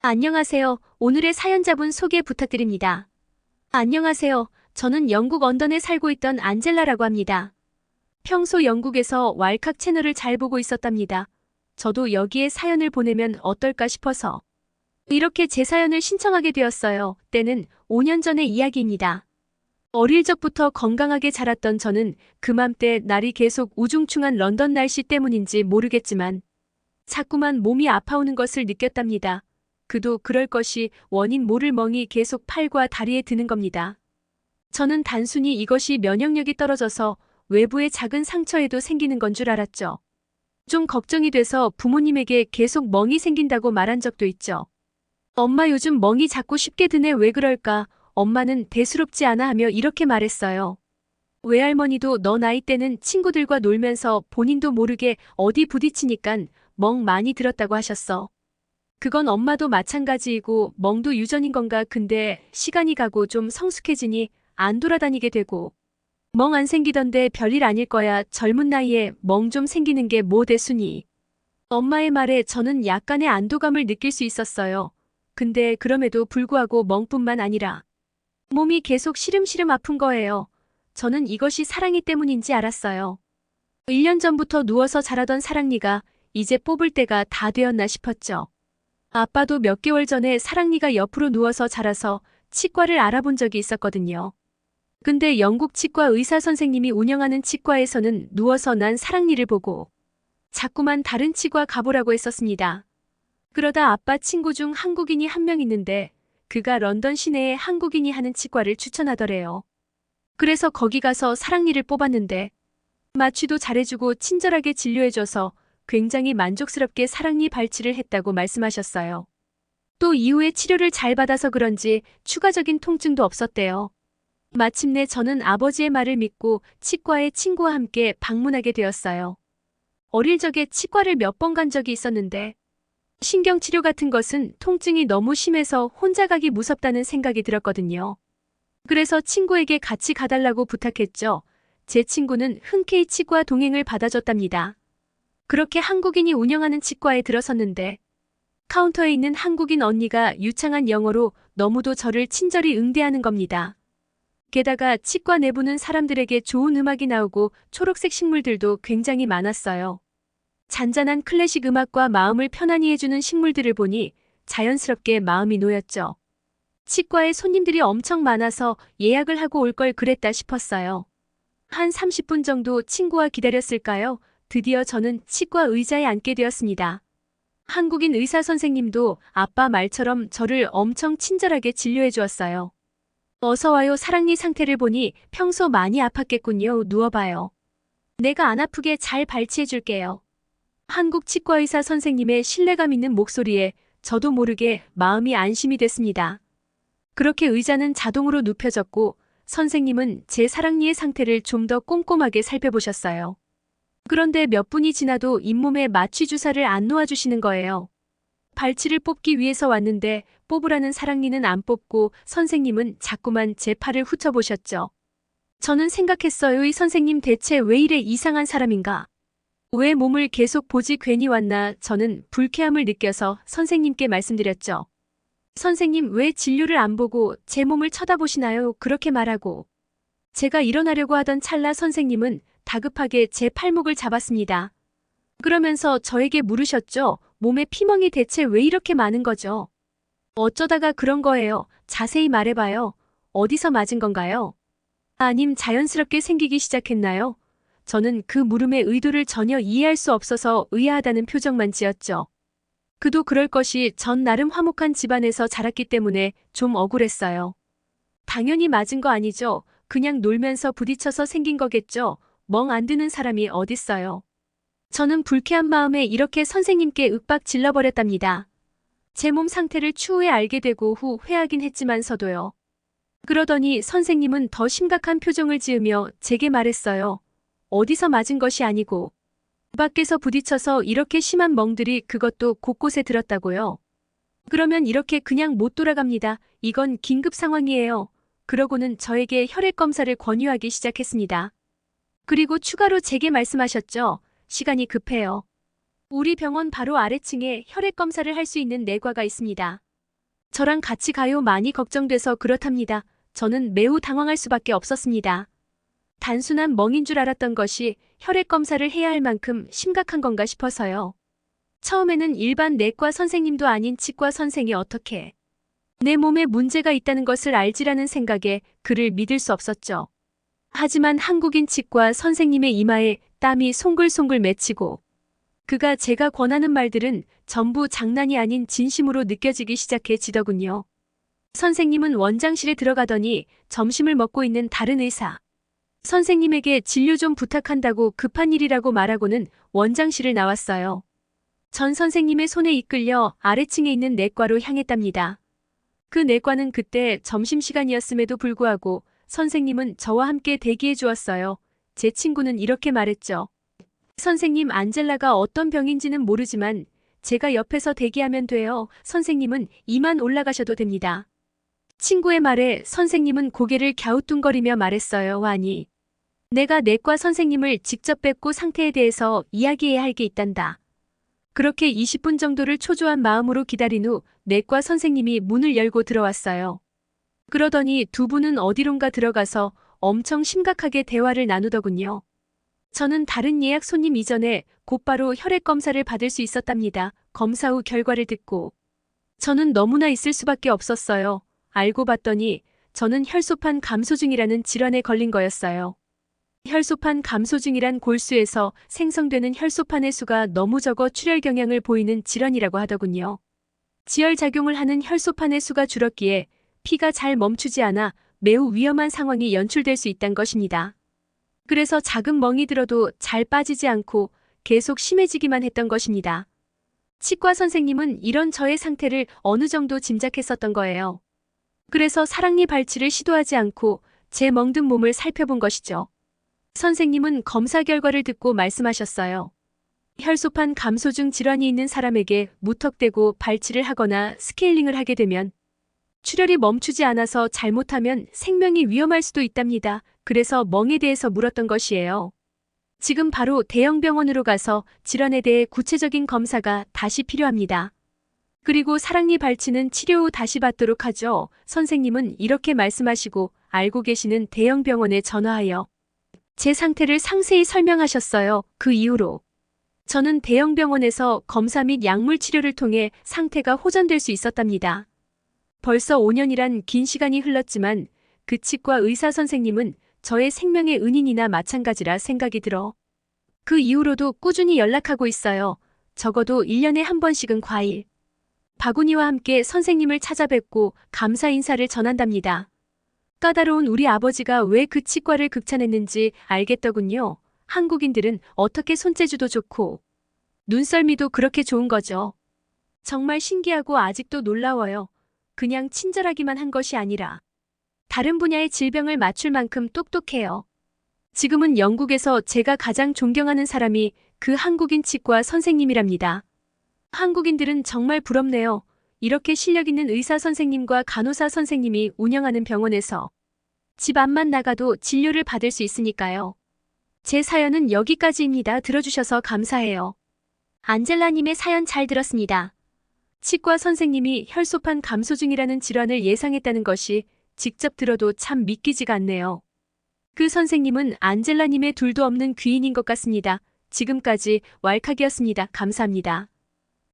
안녕하세요. 오늘의 사연자분 소개 부탁드립니다. 안녕하세요. 저는 영국 런던에 살고 있던 안젤라라고 합니다. 평소 영국에서 왈칵 채널을 잘 보고 있었답니다. 저도 여기에 사연을 보내면 어떨까 싶어서 이렇게 제 사연을 신청하게 되었어요. 때는 5년 전의 이야기입니다. 어릴 적부터 건강하게 자랐던 저는 그맘때 날이 계속 우중충한 런던 날씨 때문인지 모르겠지만 자꾸만 몸이 아파오는 것을 느꼈답니다. 그도 그럴 것이 원인 모를 멍이 계속 팔과 다리에 드는 겁니다. 저는 단순히 이것이 면역력이 떨어져서 외부의 작은 상처에도 생기는 건 줄 알았죠. 좀 걱정이 돼서 부모님에게 계속 멍이 생긴다고 말한 적도 있죠. 엄마 요즘 멍이 자꾸 쉽게 드네 왜 그럴까? 엄마는 대수롭지 않아 하며 이렇게 말했어요. 외할머니도 너 나이 때는 친구들과 놀면서 본인도 모르게 어디 부딪히니깐 멍 많이 들었다고 하셨어. 그건 엄마도 마찬가지이고 멍도 유전인 건가 근데 시간이 가고 좀 성숙해지니 안 돌아다니게 되고 멍 안 생기던데 별일 아닐 거야 젊은 나이에 멍 좀 생기는 게 뭐 대수니. 엄마의 말에 저는 약간의 안도감을 느낄 수 있었어요. 근데 그럼에도 불구하고 멍뿐만 아니라 몸이 계속 시름시름 아픈 거예요. 저는 이것이 사랑니 때문인지 알았어요. 1년 전부터 누워서 자라던 사랑니가 이제 뽑을 때가 다 되었나 싶었죠. 아빠도 몇 개월 전에 사랑니가 옆으로 누워서 자라서 치과를 알아본 적이 있었거든요. 근데 영국 치과 의사 선생님이 운영하는 치과에서는 누워서 난 사랑니를 보고 자꾸만 다른 치과 가보라고 했었습니다. 그러다 아빠 친구 중 한국인이 한 명 있는데 그가 런던 시내에 한국인이 하는 치과를 추천하더래요. 그래서 거기 가서 사랑니를 뽑았는데 마취도 잘해주고 친절하게 진료해줘서 굉장히 만족스럽게 사랑니 발치를 했다고 말씀하셨어요. 또 이후에 치료를 잘 받아서 그런지 추가적인 통증도 없었대요. 마침내 저는 아버지의 말을 믿고 치과에 친구와 함께 방문하게 되었어요. 어릴 적에 치과를 몇 번 간 적이 있었는데 신경치료 같은 것은 통증이 너무 심해서 혼자 가기 무섭다는 생각이 들었거든요. 그래서 친구에게 같이 가달라고 부탁했죠. 제 친구는 흔쾌히 치과 동행을 받아줬답니다. 그렇게 한국인이 운영하는 치과에 들어섰는데 카운터에 있는 한국인 언니가 유창한 영어로 너무도 저를 친절히 응대하는 겁니다. 게다가 치과 내부는 사람들에게 좋은 음악이 나오고 초록색 식물들도 굉장히 많았어요. 잔잔한 클래식 음악과 마음을 편안히 해주는 식물들을 보니 자연스럽게 마음이 놓였죠. 치과에 손님들이 엄청 많아서 예약을 하고 올 걸 그랬다 싶었어요. 한 30분 정도 친구와 기다렸을까요? 드디어 저는 치과 의자에 앉게 되었습니다. 한국인 의사 선생님도 아빠 말처럼 저를 엄청 친절하게 진료해 주었어요. 어서 와요. 사랑니 상태를 보니 평소 많이 아팠겠군요. 누워봐요. 내가 안 아프게 잘 발치해 줄게요. 한국 치과 의사 선생님의 신뢰감 있는 목소리에 저도 모르게 마음이 안심이 됐습니다. 그렇게 의자는 자동으로 눕혀졌고 선생님은 제 사랑니의 상태를 좀 더 꼼꼼하게 살펴보셨어요. 그런데 몇 분이 지나도 잇몸에 마취 주사를 안 놓아주시는 거예요. 발치를 뽑기 위해서 왔는데 뽑으라는 사랑니는 안 뽑고 선생님은 자꾸만 제 팔을 훑어보셨죠. 저는 생각했어요. 이 선생님 대체 왜 이래 이상한 사람인가? 왜 몸을 계속 보지 괜히 왔나? 저는 불쾌함을 느껴서 선생님께 말씀드렸죠. 선생님 왜 진료를 안 보고 제 몸을 쳐다보시나요? 그렇게 말하고 제가 일어나려고 하던 찰나 선생님은 다급하게 제 팔목을 잡았습니다. 그러면서 저에게 물으셨죠. 몸에 피멍이 대체 왜 이렇게 많은 거죠? 어쩌다가 그런 거예요. 자세히 말해봐요. 어디서 맞은 건가요? 아님 자연스럽게 생기기 시작했나요? 저는 그 물음의 의도를 전혀 이해할 수 없어서 의아하다는 표정만 지었죠. 그도 그럴 것이 전 나름 화목한 집안에서 자랐기 때문에 좀 억울했어요. 당연히 맞은 거 아니죠. 그냥 놀면서 부딪혀서 생긴 거겠죠. 멍 안 드는 사람이 어딨어요. 저는 불쾌한 마음에 이렇게 선생님께 윽박 질러버렸답니다. 제 몸 상태를 추후에 알게 되고 후 회하긴 했지만서도요. 그러더니 선생님은 더 심각한 표정을 지으며 제게 말했어요. 어디서 맞은 것이 아니고 밖에서 부딪혀서 이렇게 심한 멍들이 그것도 곳곳에 들었다고요. 그러면 이렇게 그냥 못 돌아갑니다. 이건 긴급 상황이에요. 그러고는 저에게 혈액 검사를 권유하기 시작했습니다. 그리고 추가로 제게 말씀하셨죠. 시간이 급해요. 우리 병원 바로 아래층에 혈액 검사를 할 수 있는 내과가 있습니다. 저랑 같이 가요. 많이 걱정돼서 그렇답니다. 저는 매우 당황할 수밖에 없었습니다. 단순한 멍인 줄 알았던 것이 혈액 검사를 해야 할 만큼 심각한 건가 싶어서요. 처음에는 일반 내과 선생님도 아닌 치과 선생이 어떻게 내 몸에 문제가 있다는 것을 알지라는 생각에 그를 믿을 수 없었죠. 하지만 한국인 치과 선생님의 이마에 땀이 송글송글 맺히고 그가 제가 권하는 말들은 전부 장난이 아닌 진심으로 느껴지기 시작해지더군요. 선생님은 원장실에 들어가더니 점심을 먹고 있는 다른 의사 선생님에게 진료 좀 부탁한다고 급한 일이라고 말하고는 원장실을 나왔어요. 전 선생님의 손에 이끌려 아래층에 있는 내과로 향했답니다. 그 내과는 그때 점심시간이었음에도 불구하고 선생님은 저와 함께 대기해 주었어요. 제 친구는 이렇게 말했죠. 선생님, 안젤라가 어떤 병인지는 모르지만 제가 옆에서 대기하면 돼요. 선생님은 이만 올라가셔도 됩니다. 친구의 말에 선생님은 고개를 갸우뚱거리며 말했어요. 아니, 내가 내과 선생님을 직접 뵙고 상태에 대해서 이야기해야 할 게 있단다. 그렇게 20분 정도를 초조한 마음으로 기다린 후 내과 선생님이 문을 열고 들어왔어요. 그러더니 두 분은 어디론가 들어가서 엄청 심각하게 대화를 나누더군요. 저는 다른 예약 손님 이전에 곧바로 혈액 검사를 받을 수 있었답니다. 검사 후 결과를 듣고 저는 너무나 있을 수밖에 없었어요. 알고 봤더니 저는 혈소판 감소증이라는 질환에 걸린 거였어요. 혈소판 감소증이란 골수에서 생성되는 혈소판의 수가 너무 적어 출혈 경향을 보이는 질환이라고 하더군요. 지혈작용을 하는 혈소판의 수가 줄었기에 피가 잘 멈추지 않아 매우 위험한 상황이 연출될 수 있다는 것입니다. 그래서 작은 멍이 들어도 잘 빠지지 않고 계속 심해지기만 했던 것입니다. 치과 선생님은 이런 저의 상태를 어느 정도 짐작했었던 거예요. 그래서 사랑니 발치를 시도하지 않고 제 멍든 몸을 살펴본 것이죠. 선생님은 검사 결과를 듣고 말씀하셨어요. 혈소판 감소증 질환이 있는 사람에게 무턱대고 발치를 하거나 스케일링을 하게 되면 출혈이 멈추지 않아서 잘못하면 생명이 위험할 수도 있답니다. 그래서 멍에 대해서 물었던 것이에요. 지금 바로 대형 병원으로 가서 질환에 대해 구체적인 검사가 다시 필요합니다. 그리고 사랑니 발치는 치료 후 다시 받도록 하죠. 선생님은 이렇게 말씀하시고 알고 계시는 대형 병원에 전화하여 제 상태를 상세히 설명하셨어요. 그 이후로 저는 대형 병원에서 검사 및 약물 치료를 통해 상태가 호전될 수 있었답니다. 벌써 5년이란 긴 시간이 흘렀지만 그 치과 의사 선생님은 저의 생명의 은인이나 마찬가지라 생각이 들어 그 이후로도 꾸준히 연락하고 있어요. 적어도 1년에 한 번씩은 과일 바구니와 함께 선생님을 찾아뵙고 감사 인사를 전한답니다. 까다로운 우리 아버지가 왜 그 치과를 극찬했는지 알겠더군요. 한국인들은 어떻게 손재주도 좋고 눈썰미도 그렇게 좋은 거죠. 정말 신기하고 아직도 놀라워요. 그냥 친절하기만 한 것이 아니라 다른 분야의 질병을 맞출 만큼 똑똑해요. 지금은 영국에서 제가 가장 존경하는 사람이 그 한국인 치과 선생님이랍니다. 한국인들은 정말 부럽네요. 이렇게 실력 있는 의사 선생님과 간호사 선생님이 운영하는 병원에서 집 앞만 나가도 진료를 받을 수 있으니까요. 제 사연은 여기까지입니다. 들어주셔서 감사해요. 안젤라님의 사연 잘 들었습니다. 치과 선생님이 혈소판 감소증이라는 질환을 예상했다는 것이 직접 들어도 참 믿기지가 않네요. 그 선생님은 안젤라님의 둘도 없는 귀인인 것 같습니다. 지금까지 왈칵이었습니다. 감사합니다.